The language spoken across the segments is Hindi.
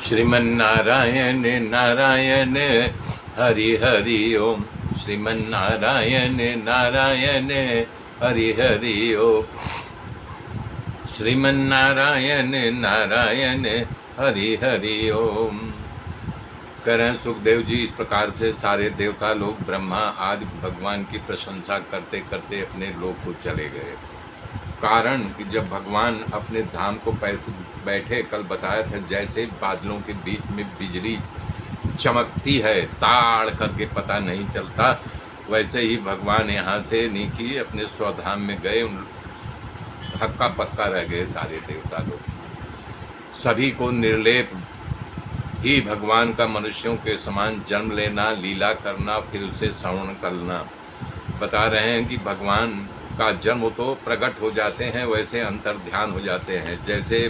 श्रीमन्नारायण नारायण हरि हरि ओम। श्रीमन्नारायण नारायण हरि हरि ओम। श्रीमन्नारायण नारायण हरि हरि ओम। करें सुखदेव जी इस प्रकार से सारे देवता लोग ब्रह्मा आदि भगवान की प्रशंसा करते करते अपने लोक को चले गए। कारण कि जब भगवान अपने धाम को बैठे, कल बताया था, जैसे बादलों के बीच में बिजली चमकती है ताड़ करके पता नहीं चलता, वैसे ही भगवान यहाँ से नीचे अपने स्वधाम में गए। उन हक्का पक्का रह गए सारे देवता लोग। सभी को निर्लेप ही भगवान का मनुष्यों के समान जन्म लेना, लीला करना, फिर उसे श्रवण करना। बता रहे हैं कि भगवान का जन्म तो प्रकट हो जाते हैं, वैसे अंतर ध्यान हो जाते हैं। जैसे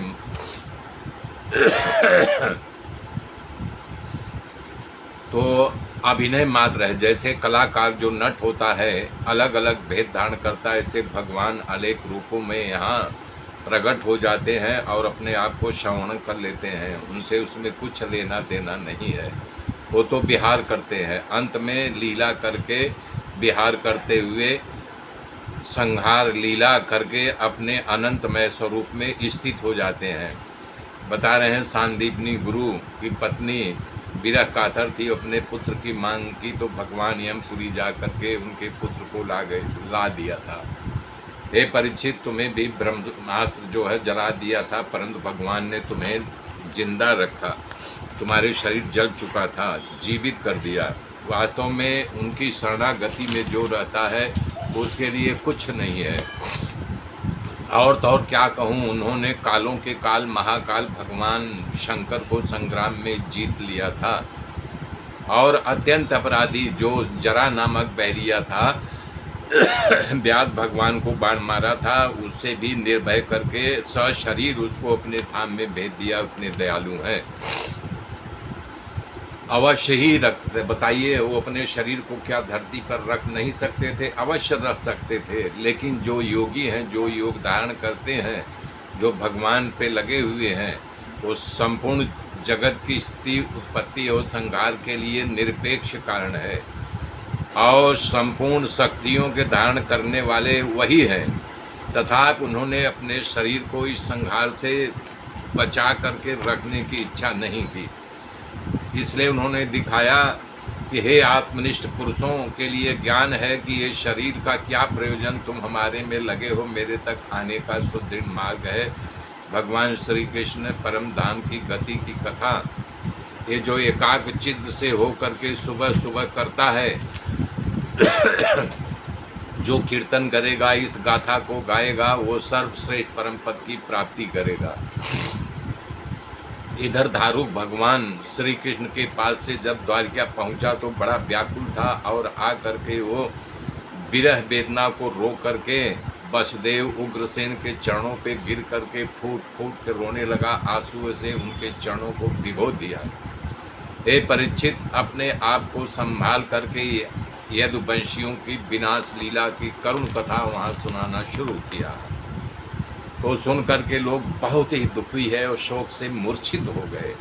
तो अभिनय मात्र है, जैसे कलाकार जो नट होता है अलग अलग भेद धारण करता है, ऐसे भगवान अनेक रूपों में यहाँ प्रकट हो जाते हैं और अपने आप को श्रवण कर लेते हैं। उनसे उसमें कुछ लेना देना नहीं है, वो तो विहार करते हैं। अंत में लीला करके विहार करते हुए संहार लीला करके अपने अनंतमय स्वरूप में स्थित हो जाते हैं। बता रहे हैं सांदीपनी गुरु की पत्नी विरह कातर थी, अपने पुत्र की मांग की तो भगवान यमपुरी जा करके उनके पुत्र को ला दिया था। हे परीक्षित, तुम्हें भी ब्रह्मास्त्र जो है जला दिया था, परंतु भगवान ने तुम्हें जिंदा रखा। तुम्हारे शरीर जल चुका था, जीवित कर दिया। वास्तव में उनकी शरणागति में जो रहता है उसके लिए कुछ नहीं है। और तो और क्या कहूँ, उन्होंने कालों के काल महाकाल भगवान शंकर को संग्राम में जीत लिया था। और अत्यंत अपराधी जो जरा नामक बहरिया था, व्याध भगवान को बाण मारा था, उससे भी निर्भय करके सशरीर उसको अपने धाम में भेज दिया। उतने दयालु हैं, अवश्य ही रख सकते। बताइए, वो अपने शरीर को क्या धरती पर रख नहीं सकते थे? अवश्य रख सकते थे। लेकिन जो योगी हैं, जो योग धारण करते हैं, जो भगवान पे लगे हुए हैं, वो संपूर्ण जगत की स्थिति उत्पत्ति और संहार के लिए निरपेक्ष कारण है और संपूर्ण शक्तियों के धारण करने वाले वही हैं। तथापि उन्होंने अपने शरीर को इस संहार से बचा करके रखने की इच्छा नहीं की। इसलिए उन्होंने दिखाया कि हे आत्मनिष्ठ पुरुषों के लिए ज्ञान है कि ये शरीर का क्या प्रयोजन, तुम हमारे में लगे हो, मेरे तक आने का सुदृढ़ मार्ग है। भगवान श्री कृष्ण परम धाम की गति की कथा, ये जो एकाग्र चित्त से हो करके सुबह सुबह करता है, जो कीर्तन करेगा, इस गाथा को गाएगा, वो सर्वश्रेष्ठ परम पद की प्राप्ति करेगा। इधर धारुक भगवान श्री कृष्ण के पास से जब द्वारिका पहुंचा तो बड़ा व्याकुल था और आ करके वो विरह वेदना को रो करके वसुदेव उग्रसेन के चरणों पे गिर करके फूट फूट के रोने लगा। आंसुओं से उनके चरणों को भिगो दिया। हे परीक्षित, अपने आप को संभाल करके यदुवंशियों की विनाश लीला की करुण कथा वहाँ सुनाना शुरू किया। तो सुन करके लोग बहुत ही दुखी है और शोक से मूर्छित हो गए।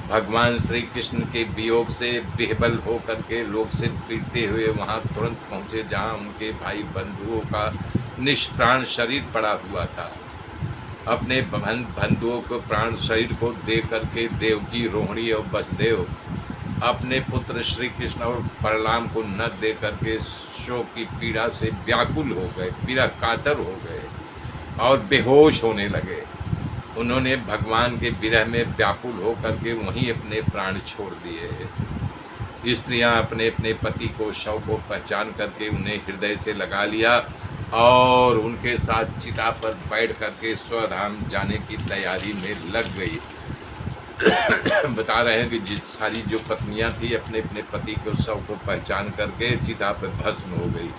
भगवान श्री कृष्ण के वियोग से बेहबल हो करके लोग से पीटते हुए वहाँ तुरंत पहुँचे जहाँ उनके भाई बंधुओं का निष्प्राण शरीर पड़ा हुआ था। अपने बंधुओं को प्राण शरीर को दे करके देवकी, रोहिणी और वसुदेव अपने पुत्र श्री कृष्ण और बलराम को न दे करके शोक की पीड़ा से व्याकुल हो गए, विरह कातर हो गए और बेहोश होने लगे। उन्होंने भगवान के विरह में व्याकुल हो करके वहीं अपने प्राण छोड़ दिए। स्त्रियां अपने अपने पति को, शव को पहचान करके उन्हें हृदय से लगा लिया और उनके साथ चिता पर बैठ करके स्वधाम जाने की तैयारी में लग गई। बता रहे हैं कि सारी जो पत्नियां थी अपने अपने पति के शव को पहचान करके चिता पर भस्म हो गई।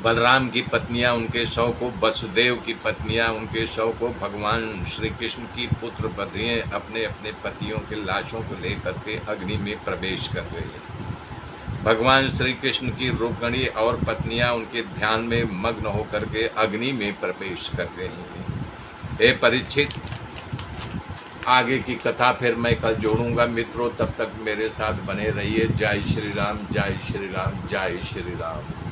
बलराम की पत्नियां उनके शव को, वसुदेव की पत्नियां उनके शव को, भगवान श्री कृष्ण की पुत्र बधियाँ अपने अपने पतियों के लाशों को लेकर के अग्नि में प्रवेश कर गई। भगवान श्री कृष्ण की रुक्मिणी और पत्नियां उनके ध्यान में मग्न होकर के अग्नि में प्रवेश कर गई। हे परीक्षित, आगे की कथा फिर मैं कल जोड़ूंगा मित्रों। तब तक मेरे साथ बने रहिए। जय श्री राम, जय श्री राम, जय श्री राम।